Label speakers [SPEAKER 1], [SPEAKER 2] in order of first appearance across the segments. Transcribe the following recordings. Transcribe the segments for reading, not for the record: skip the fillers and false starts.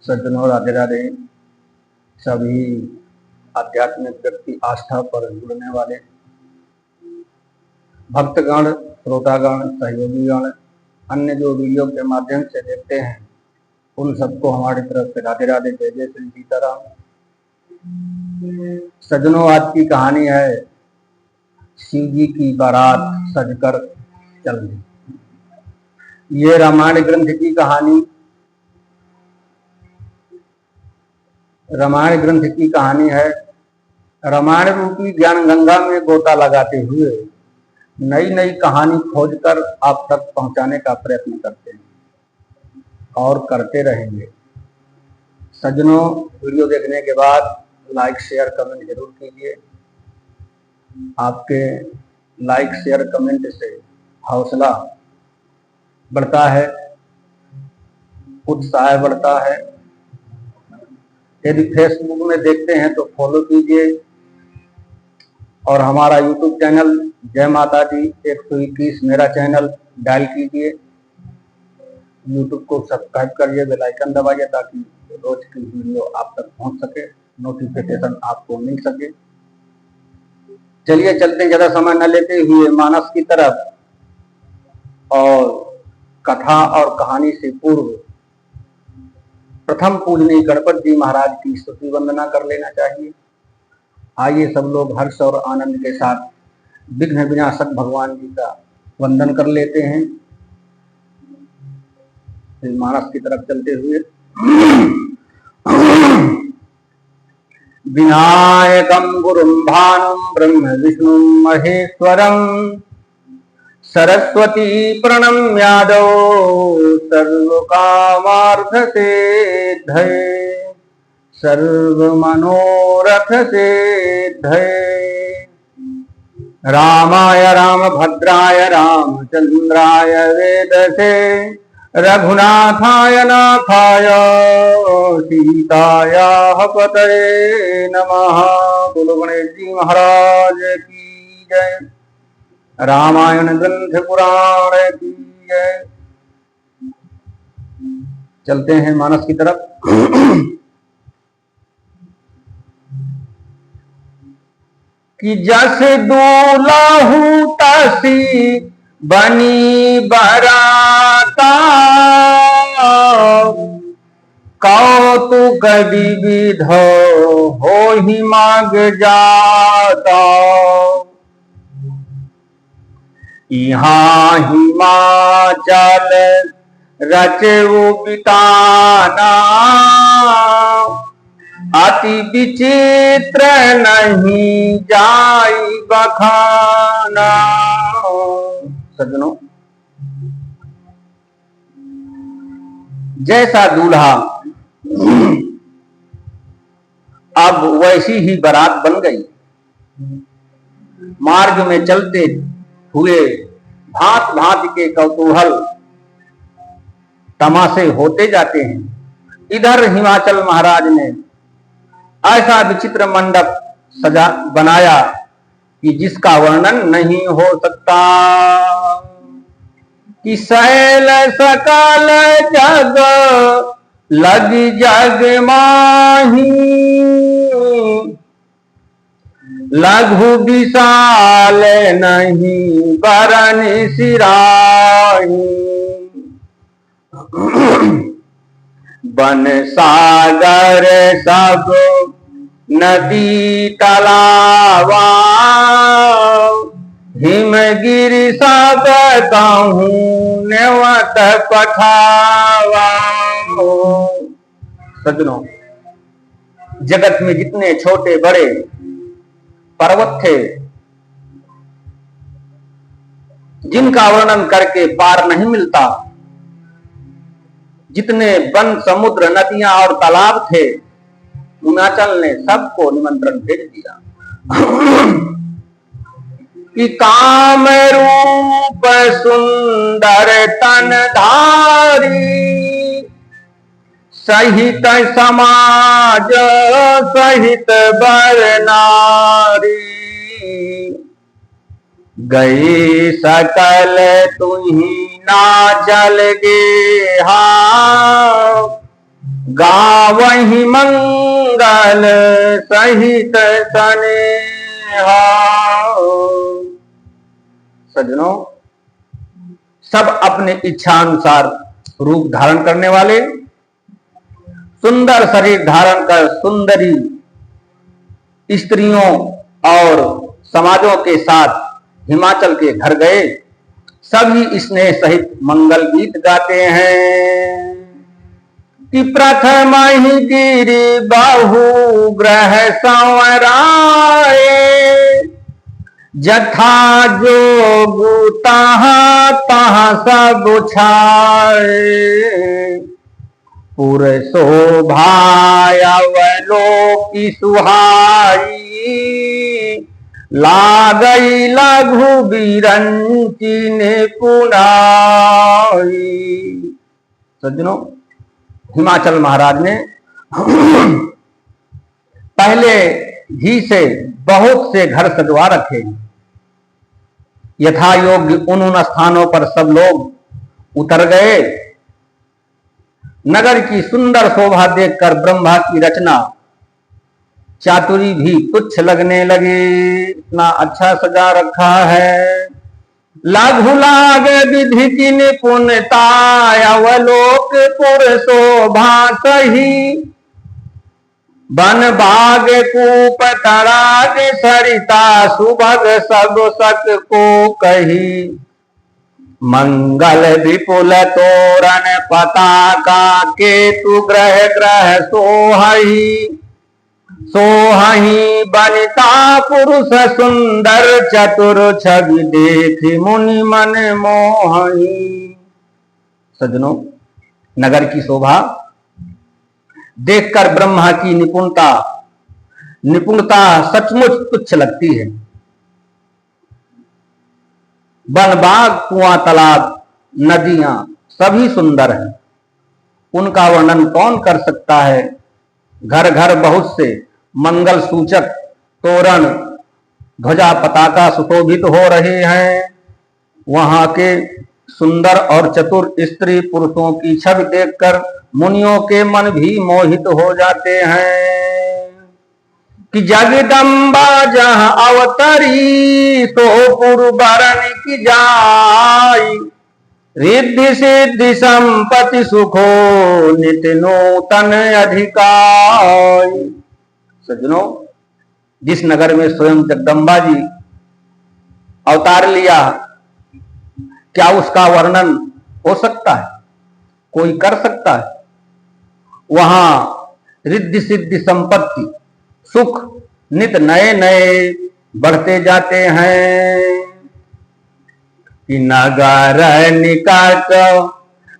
[SPEAKER 1] सज्जनों, राधे राधे। सभी आध्यात्मिक व्यक्ति, आस्था पर जुड़ने वाले भक्तगण, श्रोतागण, सहयोगीगण, अन्य जो वीडियो के माध्यम से देखते हैं, उन सबको हमारी तरफ से राधे राधे, जय जय श्री सीताराम। सज्जनों, आज की कहानी है शिव जी की बारात सजकर चलने। ये रामायण ग्रंथ की कहानी, रामायण ग्रंथ की कहानी है। रामायण रूपी ज्ञान गंगा में गोता लगाते हुए नई नई कहानी खोजकर आप तक पहुंचाने का प्रयत्न करते हैं और करते रहेंगे। सज्जनों, वीडियो देखने के बाद लाइक शेयर कमेंट जरूर कीजिए। आपके लाइक शेयर कमेंट से हौसला बढ़ता है, उत्साह बढ़ता है। यदि फेसबुक में देखते हैं तो फॉलो कीजिए और हमारा यूट्यूब चैनल जय माता दी 121 मेरा चैनल डायल कीजिए। यूट्यूब को सब्सक्राइब करिए, बेल आइकन दबाइए ताकि रोज की वीडियो आप तक पहुंच सके, नोटिफिकेशन आपको मिल सके। चलिए चलते, ज्यादा समय न लेते हुए मानस की तरफ। और कथा और कहानी से पूर्व प्रथम पूजनीय गणपति जी महाराज की स्तुति वंदना कर लेना चाहिए। आइए सब लोग हर्ष और आनंद के साथ विघ्न विनाशक भगवान जी का वंदन कर लेते हैं। मानस की तरफ चलते हुए विनायकं गुरुं भानुं ब्रह्म विष्णुं महेश्वरं सरस्वती प्रणम्यादौ सर्वकामार्थ सिद्धये सर्वमनोरथ सिद्धये। रामाय रामभद्राय रामचंद्राय वेदसे रघुनाथाय नाथाय सीतायाः पतये नमः। बोलो गणेश जी महाराज की जय। रामायण ग्रंथ पुराण की जय। चलते हैं मानस की तरफ। कि जस दुलहु तसी बनी बराता कौतुक विविध होहि मांग जाता। यहाँ हिमाचल रचऊ बिताना अति विचित्र नहीं जाई बखाना। सज्जनों, जैसा दूल्हा अब वैसी ही बारात बन गई। मार्ग में चलते हुए भांत भांत के कौतूहल तमाशे होते जाते हैं। इधर हिमाचल महाराज ने ऐसा विचित्र मंडप सजा बनाया कि जिसका वर्णन नहीं हो सकता। कि शैल सकल जग लग जग माही लघु विशाल नहीं बरन सिराही। बन सागर सब नदी तलावा हिमगिरि सब कहूँ नेवत पठावा। सज्जनों, जगत में जितने छोटे बड़े पर्वत थे जिनका वर्णन करके पार नहीं मिलता, जितने वन समुद्र नदियां और तालाब थे, हिमाचल ने सबको निमंत्रण भेज दिया। कि काम रूप सुंदर तन धारी सहित समाज सहित बर नारी गई सकल तुही ना जल गे हा गा वही मंगल सहित सनेहा। सज्जनों, सब अपने इच्छा अनुसार रूप धारण करने वाले, सुंदर शरीर धारण कर सुंदरी स्त्रियों और समाजों के साथ हिमाचल के घर गए। सभी स्नेह सहित मंगल गीत गाते हैं कि प्रथम ही गिरि बाहु ग्रह संवराए, जथा जोगु तहाँ तहाँ सब छाए, पुर शोभायवलोकी सुहाई, लागई लघु बिरंची निपुणाई। सज्जनों, हिमाचल महाराज ने पहले ही से बहुत से घर सजवा रखे। यथा योग्य उन स्थानों पर सब लोग उतर गए। नगर की सुंदर शोभा देखकर ब्रह्मा की रचना चातुरी भी तुच्छ लगने लगी। इतना अच्छा सजा रखा है। लघु लाग विधि की निपुणता, अवलोक पुर शोभा सही, बन बाग कूप तड़ाग सरिता, सुभग सब सक को कही, मंगल विपुल तोरण पताका, केतु ग्रह ग्रह सोहही, सोहही बनिता पुरुष सुंदर, चतुर छवि देख मुनि मन मोहनी। सज्जनों, नगर की शोभा देखकर ब्रह्मा की निपुणता सचमुच तुच्छ लगती है। वन बाग कुआं तालाब नदियां सभी सुंदर हैं, उनका वर्णन कौन कर सकता है। घर घर बहुत से मंगल सूचक तोरण ध्वजा पताका सुशोभित हो रहे हैं। वहां के सुंदर और चतुर स्त्री पुरुषों की छवि देखकर मुनियों के मन भी मोहित हो जाते हैं कि जगदम्बा जहां अवतरी, तो पुरबरन की जाई, रिद्धि सिद्धि संपत्ति सुखो नित्य नूतन अधिकारी। सज्जनों, जिस नगर में स्वयं जगदम्बा जी अवतार लिया, क्या उसका वर्णन हो सकता है? कोई कर सकता है? वहां रिद्धि सिद्धि संपत्ति सुख नित नए नए बढ़ते जाते हैं कि नगर निकट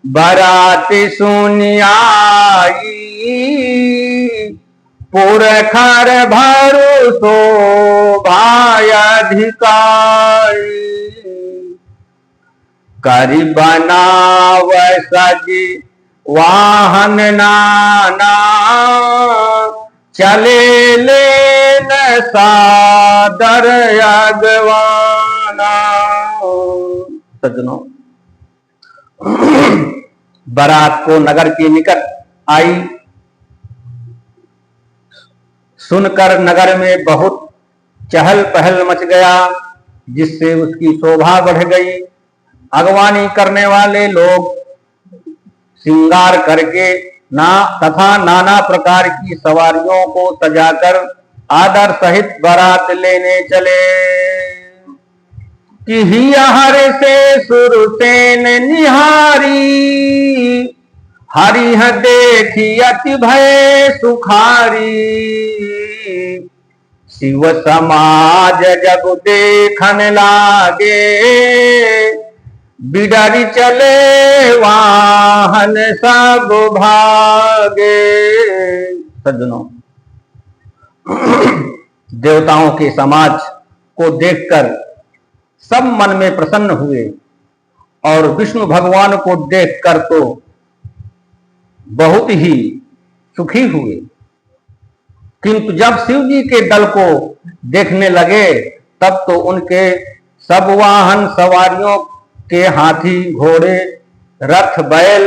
[SPEAKER 1] बराती सुनी आई, पुरखर भरो शोभाय अधिकारी, करी बनाव सजी वाहन नाना, चले लेन सादर अगवाना। सज्जनों, बारात को नगर के निकट आई, सुनकर नगर में बहुत चहल पहल मच गया, जिससे उसकी शोभा बढ़ गई। अगवानी करने वाले लोग श्रृंगार करके तथा नाना प्रकार की सवारियों को सजाकर आदर सहित बारात लेने चले कि हियर से सुरसेन निहारी, हरिह देखी अति भय सुखारी, शिव समाज जब देखन लागे, बिडरी चले वाहन सब भागे। सज्जनों, देवताओं के समाज को देखकर सब मन में प्रसन्न हुए और विष्णु भगवान को देखकर तो बहुत ही सुखी हुए। किंतु जब शिव जी के दल को देखने लगे, तब तो उनके सब वाहन सवारियों के हाथी घोड़े रथ बैल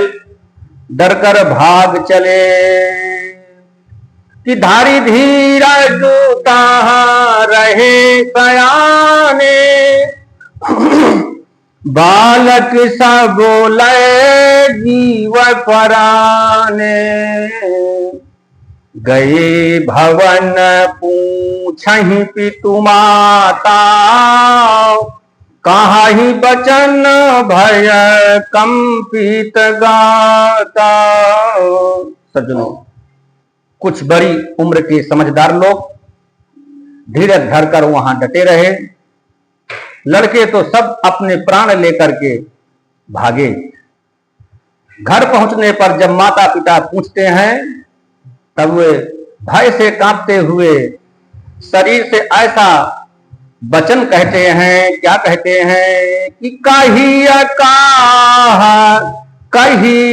[SPEAKER 1] डरकर भाग चले। कि धारी धीरज ताहाँ रहे सयाने, बालक सब बोले जीव पराने। गए भवन पूछहि पितु माता, कहाहि बचन भय कंपित गाता। सज्जनों, कुछ बड़ी उम्र के समझदार लोग धीरज धरकर वहां डटे रहे। लड़के तो सब अपने प्राण लेकर के भागे। घर पहुंचने पर जब माता पिता पूछते हैं, तब वे भय से कांपते हुए शरीर से ऐसा वचन कहते हैं। क्या कहते हैं कि कही कहा कही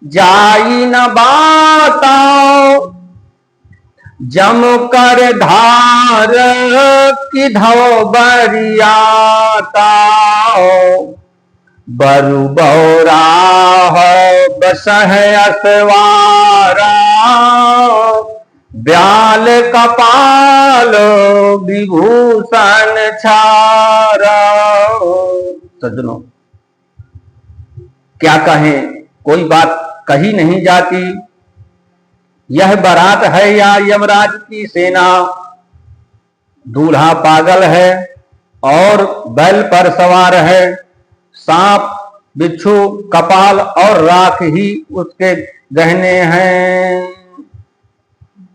[SPEAKER 1] जाई न बाता, जम कर धार किधो बरियाता। बरु बौरा बसह असवारा, ब्याल कपाल विभूषण छारा। सज्जनों, क्या कहें, कोई बात कही नहीं जाती। यह बारात है या यमराज की सेना। दूल्हा पागल है और बैल पर सवार है। सांप, बिच्छू, कपाल और राख ही उसके गहने हैं।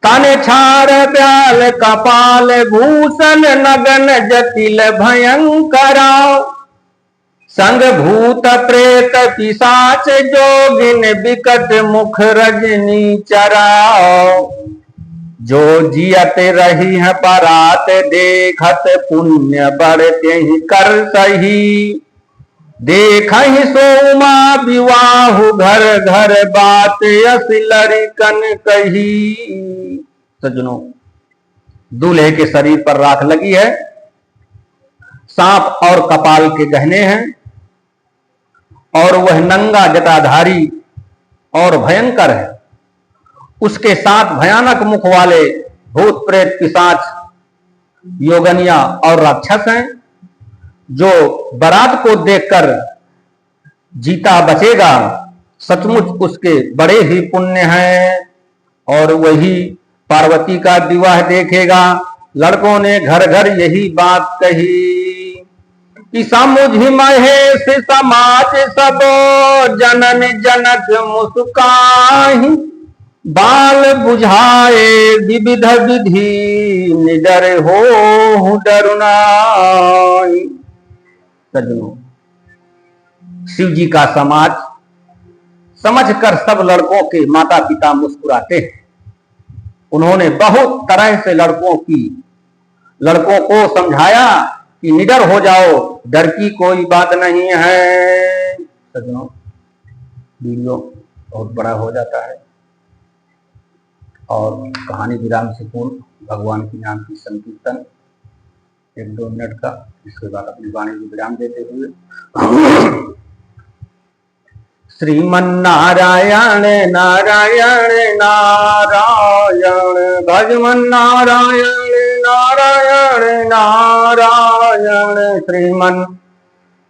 [SPEAKER 1] ताने छार ब्याल कपाल भूषण, नगन जटिल भयंकरा। संग भूत प्रेत पिशाच जोगिन, बिकट मुख रजनी चराओ। जो जियत रही है परात, देखत पुण्य बढ़ते ही कर सही। देखहि सोमा विवाहु, घर घर बात यस लड़कन कही। सज्जनों, दूल्हे के शरीर पर राख लगी है, सांप और कपाल के गहने हैं, और वह नंगा जटाधारी और भयंकर है। उसके साथ भयानक मुख वाले भूत प्रेत पिशाच, योगनिया और राक्षस हैं। जो बारात को देखकर जीता बचेगा, सचमुच उसके बड़े ही पुण्य हैं। और वही पार्वती का विवाह देखेगा। लड़कों ने घर घर यही बात कही कि समुझि महेश समाज सब, जनन जनक मुस्काहि। बाल बुझाए विविध विधि, निडर हो डरु नाहि। सज्जनों, शिव जी का समाज समझकर सब लड़कों के माता पिता मुस्कुराते हैं। उन्होंने बहुत तरह से लड़कों को समझाया कि निडर हो जाओ, डर की कोई बात नहीं है। सज्जनों, वीडियो बहुत बड़ा हो जाता है और कहानी विराम से पूर्व भगवान के नाम की संकीर्तन 1-2 मिनट का, इसके बाद अपनी वाणी को विराम देते हुए श्रीमन्नारायण नारायण नारायण, भजमन नारायण नारायण नारायण।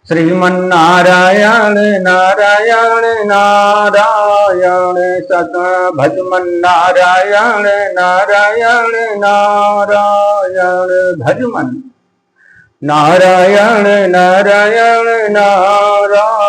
[SPEAKER 1] श्रीमन्नारायण नारायण नारायण, भजमन नारायण नारायण नारायण। भजमन नारायण नारायण नारायण।